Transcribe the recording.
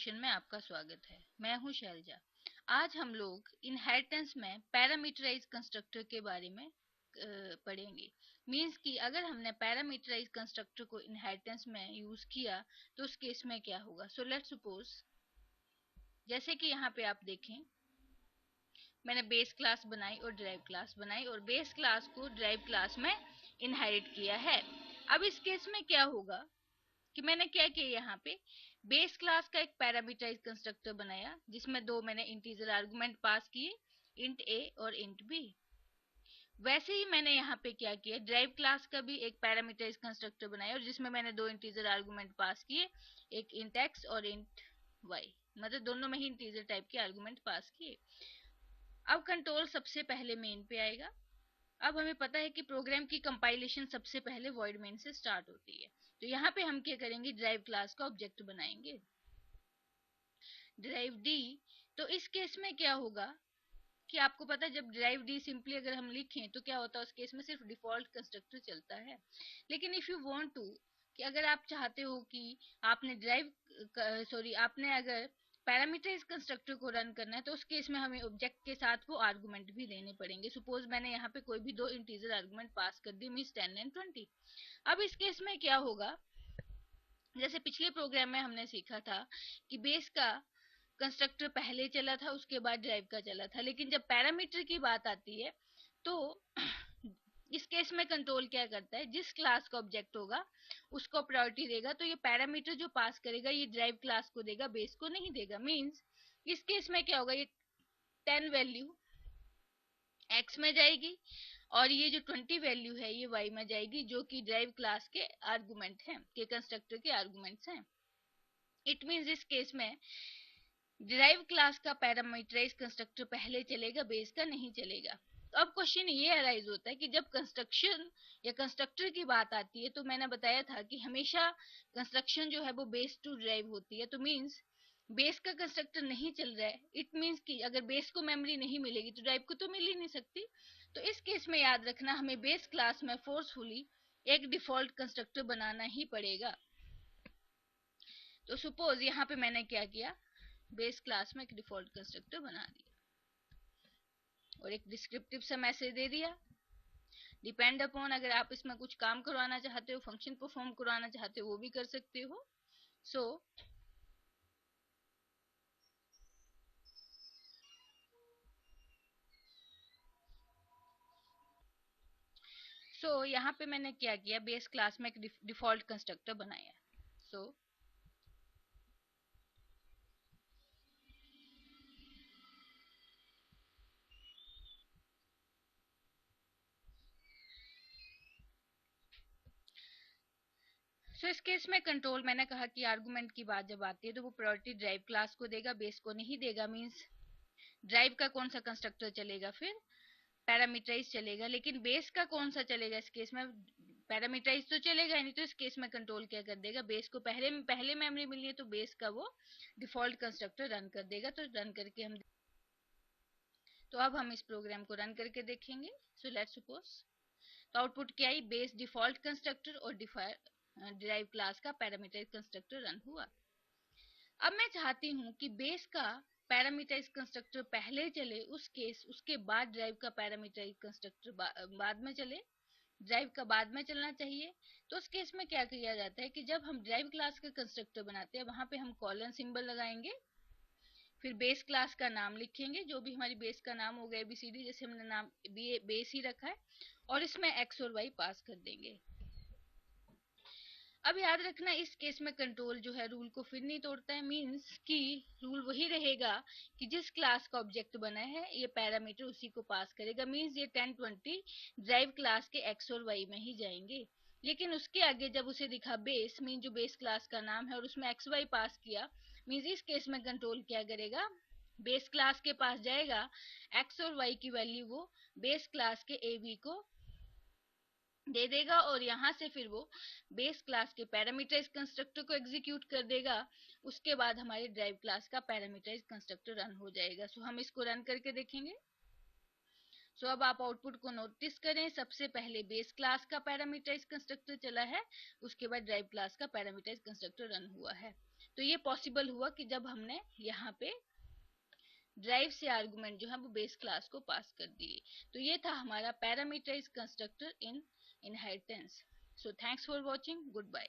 Session में आपका स्वागत है। मैं हूं शैलजा। आज हम लोग इनहेरिटेंस में पैरामीटराइज कंस्ट्रक्टर के बारे में पढ़ेंगे। मींस कि अगर हमने पैरामीटराइज कंस्ट्रक्टर को इनहेरिटेंस में यूज किया तो उस केस में क्या होगा। सो लेट्स सपोज, जैसे कि यहाँ पे आप देखें, मैंने बेस क्लास बनाई और ड्राइव क्लास बनाई और बेस क्लास को ड्राइव क्लास में इनहेरिट किया है। अब इस केस में क्या होगा कि मैंने क्या किया, यहाँ पे बेस क्लास का एक पैरामीटराइज कंस्ट्रक्टर बनाया जिसमें दो मैंने इंटीजर आर्गुमेंट पास किए, इंट ए और इंट बी। वैसे ही मैंने यहाँ पे क्या किया, ड्राइव क्लास का भी एक पैरामीटराइज कंस्ट्रक्टर बनाया और जिसमें मैंने दो इंटीजर आर्गुमेंट पास किए, एक इंट एक्स और इंट वाई, मतलब दोनों में ही इंटीजर टाइप के आर्गुमेंट पास किए। अब कंट्रोल सबसे पहले मेन पे आएगा। अब हमें पता है कि प्रोग्राम की कंपाइलेशन सबसे पहले वॉइड मेन से स्टार्ट होती है, तो यहाँ पे हम क्या करेंगे, ड्राइव क्लास का ऑब्जेक्ट बनाएंगे, ड्राइव डी। तो इस केस में क्या होगा कि आपको पता है, जब ड्राइव डी सिंपली अगर हम लिखें तो क्या होता है, उस केस में सिर्फ डिफॉल्ट कंस्ट्रक्टर चलता है। लेकिन इफ यू वांट टू, कि अगर आप चाहते हो कि आपने अगर पैरामीटराइज कंस्ट्रक्टर को रन करना है तो उस केस में हमें ऑब्जेक्ट के साथ वो आर्गुमेंट भी देने पड़ेंगे। सपोज मैंने यहाँ पे कोई भी दो इंटीजर आर्गुमेंट पास कर दी, मींस 10 एंड 20। अब इस केस में क्या होगा, जैसे पिछले प्रोग्राम में हमने सीखा था कि बेस का कंस्ट्रक्टर पहले चला था, उसके बाद ड्राइव का चला था। लेकिन जब पैरामीटर की बात आती है तो इस केस में कंट्रोल क्या करता है, जिस क्लास का ऑब्जेक्ट होगा उसको प्रायोरिटी देगा। तो ये पैरामीटर जो पास करेगा ये ड्राइव क्लास को देगा, बेस को नहीं देगा। मींस इस केस में क्या होगा, ये 10 वैल्यू x में जाएगी और ये जो 20 वैल्यू है ये y में जाएगी, जो कि ड्राइव क्लास के आर्गुमेंट हैं, के कंस्ट्रक्टर के आर्गुमेंट्स हैं। इट मींस इस केस में ड्राइव क्लास का पैरामीटराइज कंस्ट्रक्टर पहले चलेगा, बेस का नहीं चलेगा। तो अब क्वेश्चन ये अराइज होता है कि जब कंस्ट्रक्शन या कंस्ट्रक्टर की बात आती है तो मैंने बताया था कि हमेशा कंस्ट्रक्शन जो है वो बेस टू ड्राइव होती है। तो मींस बेस का कंस्ट्रक्टर नहीं चल रहा है, इट मींस कि अगर बेस को मेमोरी नहीं मिलेगी तो ड्राइव को तो मिल ही नहीं सकती। तो इस केस में याद रखना, हमें बेस क्लास में फोर्सफुली एक डिफॉल्ट कंस्ट्रक्टर बनाना ही पड़ेगा। तो सपोज यहाँ पे मैंने क्या किया, बेस क्लास में एक डिफॉल्ट कंस्ट्रक्टर बना दिया और एक डिस्क्रिप्टिव सा मैसेज दे दिया। डिपेंड अपॉन, अगर आप इसमें कुछ काम करवाना चाहते हो, फंक्शन परफॉर्म करवाना चाहते हो, वो भी कर सकते हो। सो यहाँ पे मैंने क्या किया, बेस क्लास में एक डिफॉल्ट कंस्ट्रक्टर बनाया। सो इस केस में कंट्रोल, मैंने कहा कि आर्गुमेंट की बात जब आती है तो वो प्रायोरिटी ड्राइव क्लास को देगा, बेस को नहीं देगा। मींस ड्राइव का कौन सा कंस्ट्रक्टर चलेगा, फिर पैरामीटराइज चलेगा। लेकिन बेस का कौन सा चलेगा, इस केस में पैरामीटराइज तो चलेगा ही नहीं। तो इस केस में कंट्रोल क्या कर देगा, बेस को पहले मेमोरी मिलनी है तो बेस का वो डिफॉल्ट कंस्ट्रक्टर रन कर देगा। तो रन करके हम, तो अब हम इस प्रोग्राम को रन करके देखेंगे। सो लेट्स सपोज, तो आउटपुट क्या आई, बेस डिफॉल्ट कंस्ट्रक्टर और ड्राइव क्लास का पैरामीटराइज कंस्ट्रक्टर रन हुआ। अब मैं चाहती हूँ कि बेस का पैरामीटराइज कंस्ट्रक्टर पहले चले, उस केस उसके बाद ड्राइव का पैरामीटराइज कंस्ट्रक्टर बाद में चले, ड्राइव का बाद में चलना चाहिए। तो उस केस में क्या किया जाता है कि जब हम ड्राइव क्लास का कंस्ट्रक्टर बनाते हैं वहां पे हम कॉलन सिंबल लगाएंगे, फिर बेस क्लास का नाम लिखेंगे, जो भी हमारी बेस का नाम होगा, एबीसीडी, जैसे हमने नाम बेस ही रखा है, और इसमें एक्स और वाई पास कर देंगे। अब याद रखना, इस केस में कंट्रोल जो है रूल को फिर नहीं तोड़ता है। मींस कि रूल वही रहेगा कि जिस क्लास का ऑब्जेक्ट बना है ये पैरामीटर उसी को पास करेगा। मींस ये 10 20 ड्राइव क्लास के एक्स और वाई में ही जाएंगे। लेकिन उसके आगे जब उसे दिखा बेस, मीन जो बेस क्लास का नाम है, और उसमें एक्स वाई पास किया, मींस इस केस में कंट्रोल क्या करेगा, बेस क्लास के पास जाएगा, एक्स और वाई की वैल्यू वो बेस क्लास के ए बी को दे देगा और यहाँ से फिर वो बेस क्लास के पैरामीटराइज कंस्ट्रक्टर को एग्जीक्यूट कर देगा। उसके बाद हमारे ड्राइव क्लास का पैरामीटराइज कंस्ट्रक्टर रन हो जाएगा। सो हम इसको रन करके देखेंगे। सो अब आप आउटपुट को नोटिस करें, सबसे पहले बेस क्लास का पैरामीटराइज कंस्ट्रक्टर चला है, उसके बाद ड्राइव क्लास का पैरामीटराइज कंस्ट्रक्टर रन हुआ है। तो ये पॉसिबल हुआ कि जब हमने यहाँ पे ड्राइव से आर्गुमेंट जो है वो बेस क्लास को पास कर दिए। तो ये था हमारा parameterize constructor in inheritance. So thanks for watching, good bye.